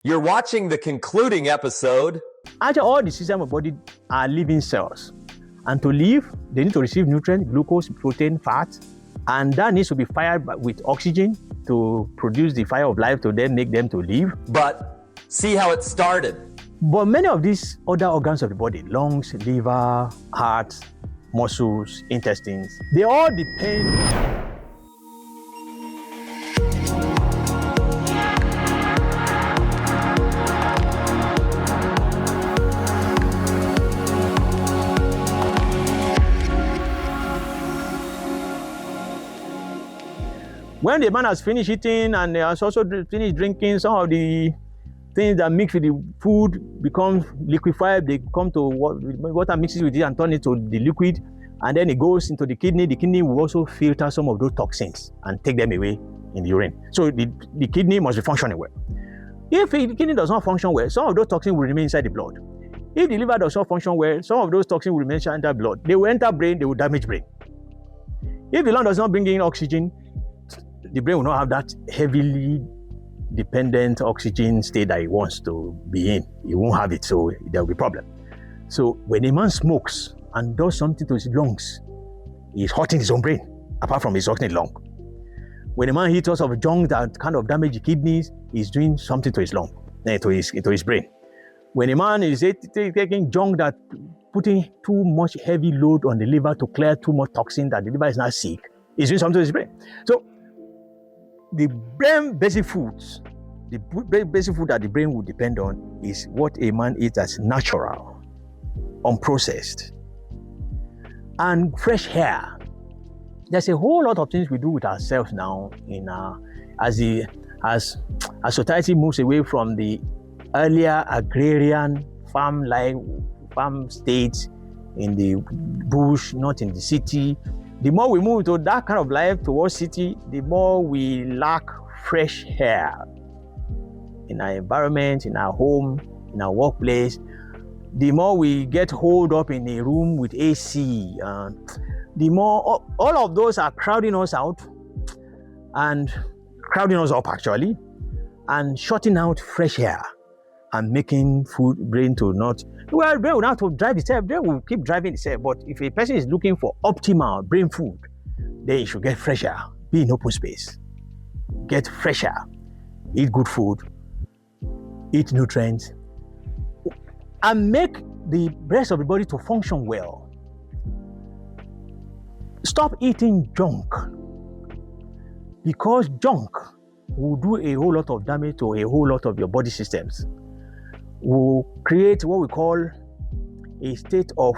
You're watching the concluding episode. Actually, all the systems of body are living cells. And to live, they need to receive nutrients, glucose, protein, fat, and that needs to be fired with oxygen to produce the fire of life to then make them to live. But see how it started. But many of these other organs of the body, lungs, liver, heart, muscles, intestines, they all depend. When the man has finished eating and has also finished drinking, some of the things that mix with the food become liquefied. They come to water mixes with it and turn it to the liquid, and then it goes into the kidney. The kidney will also filter some of those toxins and take them away in the urine. So the kidney must be functioning well. If the kidney does not function well, some of those toxins will remain inside the blood. If the liver does not function well, some of those toxins will remain inside the blood. They will enter brain, they will damage brain. If the lung does not bring in oxygen, the brain will not have that heavily dependent oxygen state that it wants to be in. It won't have it, so there will be problem. So when a man smokes and does something to his lungs, he's hurting his own brain, apart from his hurting lung. When a man eats lots of junk that kind of damage the kidneys, he's doing something to his lung, to his brain. When a man is taking junk that putting too much heavy load on the liver to clear too much toxin that the liver is not sick, he's doing something to his brain. So the brain basic foods, the basic food that the brain will depend on is what a man eats as natural, unprocessed, and fresh air. There's a whole lot of things we do with ourselves now as society moves away from the earlier agrarian farm states in the bush, not in the city. The more we move to that kind of life towards city, the more we lack fresh air in our environment, in our home, in our workplace. The more we get holed up in a room with AC, the more all of those are crowding us out and crowding us up actually, and shutting out fresh air and making brain to not. Well, brain will not have to drive itself. Brain will keep driving itself. But if a person is looking for optimal brain food, then you should get fresh air. Be in open space. Get fresh air. Eat good food. Eat nutrients. And make the rest of the body to function well. Stop eating junk. Because junk will do a whole lot of damage to a whole lot of your body systems. Will create what we call a state of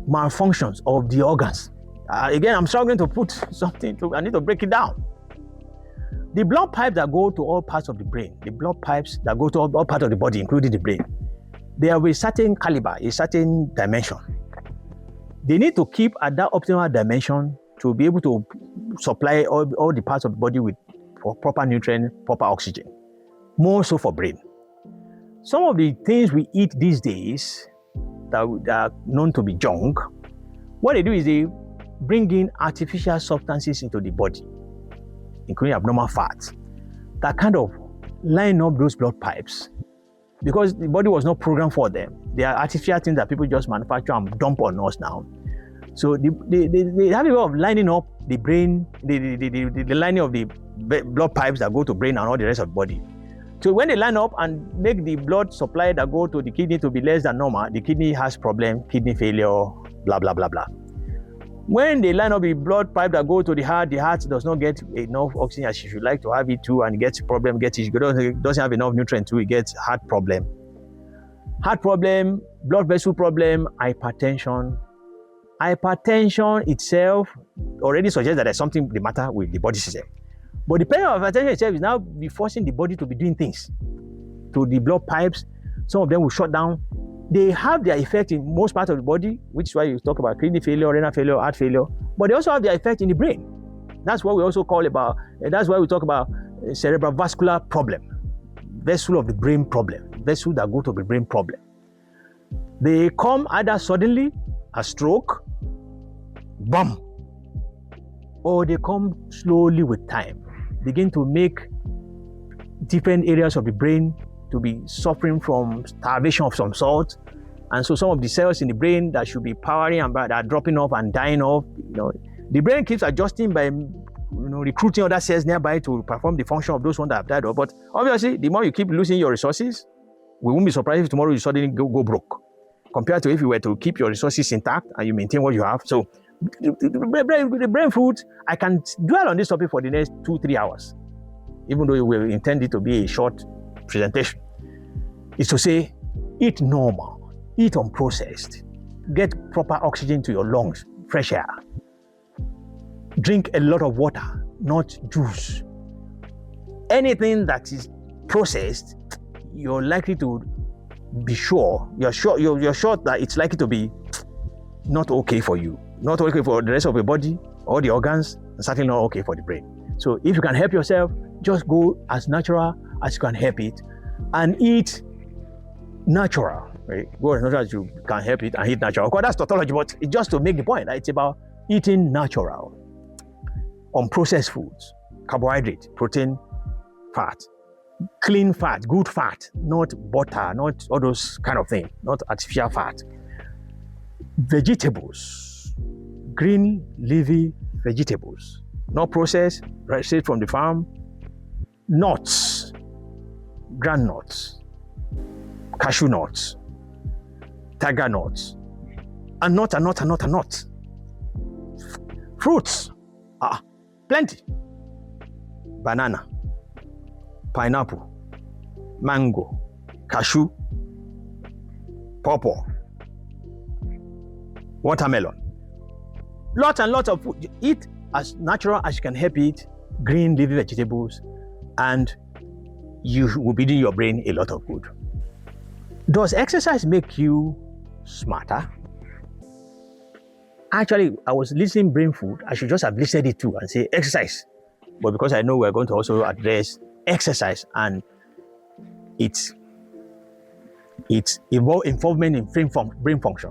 malfunctions of the organs. Again, I'm struggling to put something I need to break it down. The blood pipes that go to all parts of the brain, the blood pipes that go to all parts of the body, including the brain, they have a certain caliber, a certain dimension. They need to keep at that optimal dimension to be able to supply all the parts of the body with proper nutrients, proper oxygen. More so for brain. Some of the things we eat these days that are known to be junk, what they do is they bring in artificial substances into the body, including abnormal fats, that kind of line up those blood pipes because the body was not programmed for them. They are artificial things that people just manufacture and dump on us now. So they have a way of lining up the brain, the lining of the blood pipes that go to brain and all the rest of the body. So when they line up and make the blood supply that go to the kidney to be less than normal, the kidney has problem, kidney failure, blah, blah, blah, blah. When they line up the blood pipe that go to the heart does not get enough oxygen as you should like to have it too, and gets problem, doesn't have enough nutrient too, it gets heart problem. Heart problem, blood vessel problem, hypertension. Hypertension itself already suggests that there's something the matter with the body system. But the pressure of hypertension itself is now be forcing the body to be doing things to the blood pipes. Some of them will shut down. They have their effect in most parts of the body, which is why you talk about kidney failure, renal failure, heart failure. But they also have their effect in the brain. That's what we also call about. That's why we talk about cerebral vascular problem, vessel of the brain problem, vessel that go to the brain problem. They come either suddenly, a stroke, bam, or they come slowly with time. Begin to make different areas of the brain to be suffering from starvation of some sort. And so some of the cells in the brain that should be powering and are dropping off and dying off. The brain keeps adjusting by recruiting other cells nearby to perform the function of those ones that have died off. But obviously, the more you keep losing your resources, we won't be surprised if tomorrow you suddenly go broke, compared to if you were to keep your resources intact and you maintain what you have. So the brain food, I can dwell on this topic for the next 2-3 hours, even though we intend it to be a short presentation. Is to say, eat normal, eat unprocessed, get proper oxygen to your lungs, fresh air. Drink a lot of water, not juice. Anything that is processed, you're likely to be sure that it's likely to be not okay for you, not okay for the rest of your body or the organs, and certainly not okay for the brain. So if you can help yourself, just go as natural as you can help it and eat natural. Right? Go as natural as you can help it and eat natural. Of course, that's tautology, but it's just to make the point. Right? It's about eating natural, unprocessed foods, carbohydrate, protein, fat, clean fat, good fat, not butter, not all those kind of things, not artificial fat. Vegetables, green leafy vegetables, not processed, right straight from the farm. Nuts, groundnuts, cashew nuts, tiger nuts, and nuts. Fruits, plenty. Banana, pineapple, mango, cashew, pawpaw, watermelon. Lots and lots of food. Eat as natural as you can help it, green leafy vegetables, and you will be doing your brain a lot of good. Does exercise make you smarter? Actually, I was listing brain food. I should just have listed it too and say exercise. But because I know we're going to also address exercise and its involvement in brain function.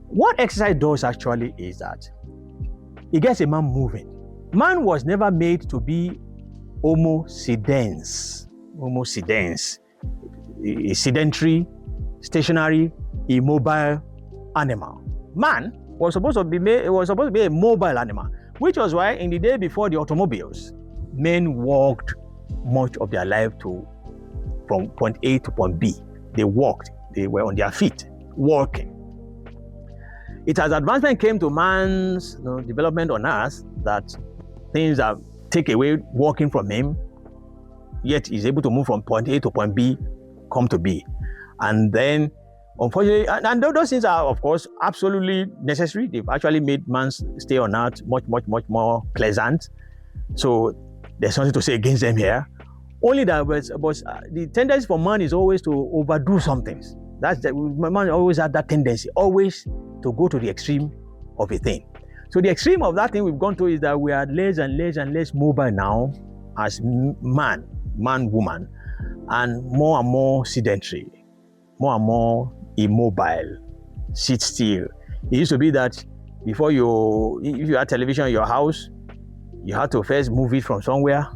What exercise does actually is that it gets a man moving. Man was never made to be Homo sedens, a sedentary, stationary, immobile animal. Man was supposed to be a mobile animal, which was why in the day before the automobiles, men walked much of their life from point A to point B. They walked. They were on their feet, walking. It as advancement came to man's development on Earth that things that take away walking from him, yet he's able to move from point A to point B, come to B. And then, unfortunately, and those things are, of course, absolutely necessary. They've actually made man's stay on Earth much, much, much more pleasant. So there's nothing to say against them here. Only that the tendency for man is always to overdo some things. Man always had that tendency, always to go to the extreme of a thing. So the extreme of that thing we've gone to is that we are less and less mobile now as man, woman, and more sedentary, more and more immobile, sit still. It used to be that before if you had television in your house, you had to first move it from somewhere.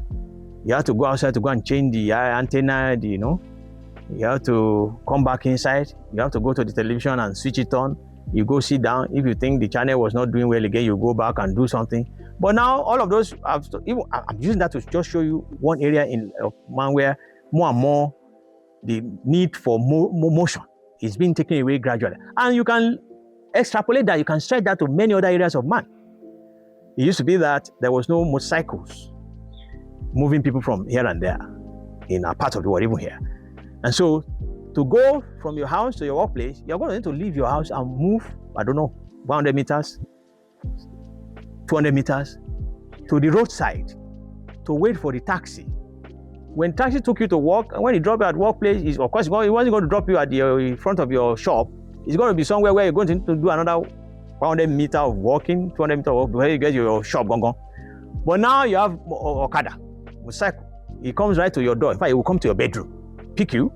You have to go outside to go and change the antenna, you have to come back inside. You have to go to the television and switch it on. You go sit down. If you think the channel was not doing well again, you go back and do something. But now all of those, I'm using that to just show you one area of man where more and more the need for motion is being taken away gradually. And you can extrapolate that, you can stretch that to many other areas of man. It used to be that there was no motorcycles moving people from here and there in a part of the world, even here. And so to go from your house to your workplace, you're going to need to leave your house and move, 100 meters, 200 meters to the roadside to wait for the taxi. When taxi took you to work, and when he dropped you at workplace, of course, he wasn't going to drop you at the front of your shop. It's going to be somewhere where you're going to do another 100 meters of walking, 200 meters of walking, before you get your shop gone. But now you have Okada, motorcycle. He comes right to your door. In fact, he will come to your bedroom, pick you,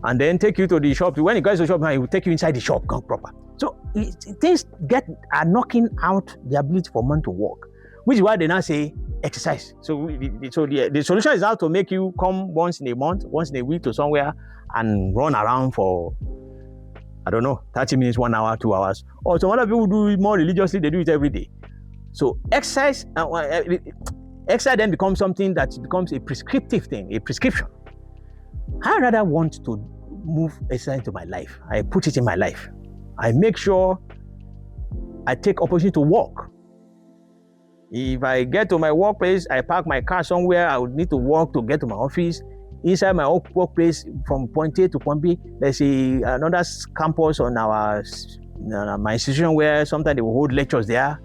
and then take you to the shop. When he goes to the shop, he will take you inside the shop, proper. So things are knocking out the ability for man to walk, which is why they now say exercise. So the solution is how to make you come once in a month, once in a week to somewhere and run around for, I don't know, 30 minutes, 1 hour, 2 hours. Or some other people do it more religiously, they do it every day. So exercise then becomes something that becomes a prescriptive thing, a prescription. I rather want to move exercise into my life. I put it in my life. I make sure I take opportunity to walk. If I get to my workplace, I park my car somewhere, I would need to walk to get to my office. Inside my workplace, from point A to point B, there's another campus on my institution where sometimes they will hold lectures there.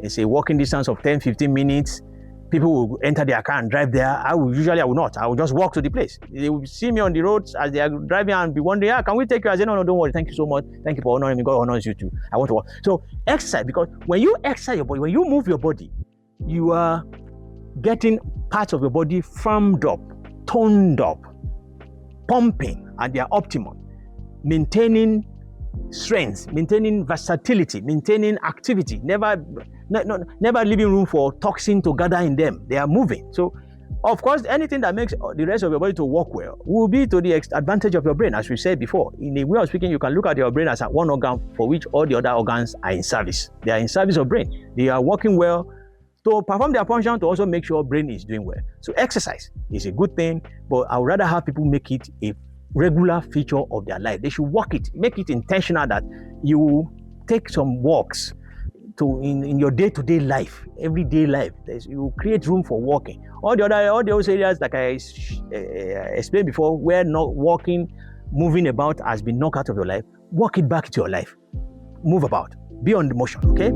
It's a walking distance of 10, 15 minutes. People will enter their car and drive there. I will not. I will just walk to the place. They will see me on the roads as they are driving and be wondering, can we take you? I say, no, don't worry. Thank you so much. Thank you for honoring me. God honors you too. I want to walk. So exercise, because when you exercise your body, when you move your body, you are getting parts of your body firmed up, toned up, pumping at their optimum, maintaining strength, maintaining versatility, maintaining activity, never leaving room for toxin to gather in them. They are moving. So, of course, anything that makes the rest of your body to work well will be to the advantage of your brain, as we said before. In a way of speaking, you can look at your brain as one organ for which all the other organs are in service. They are in service of brain. They are working well to perform their function, to also make sure brain is doing well. So exercise is a good thing, but I would rather have people make it a regular feature of their life. They should work it, make it intentional, that you take some walks in your day-to-day life, everyday life. You create room for walking. All those areas, like I explained before, where not walking, moving about has been knocked out of your life, walk it back to your life. Move about, be on the motion, okay?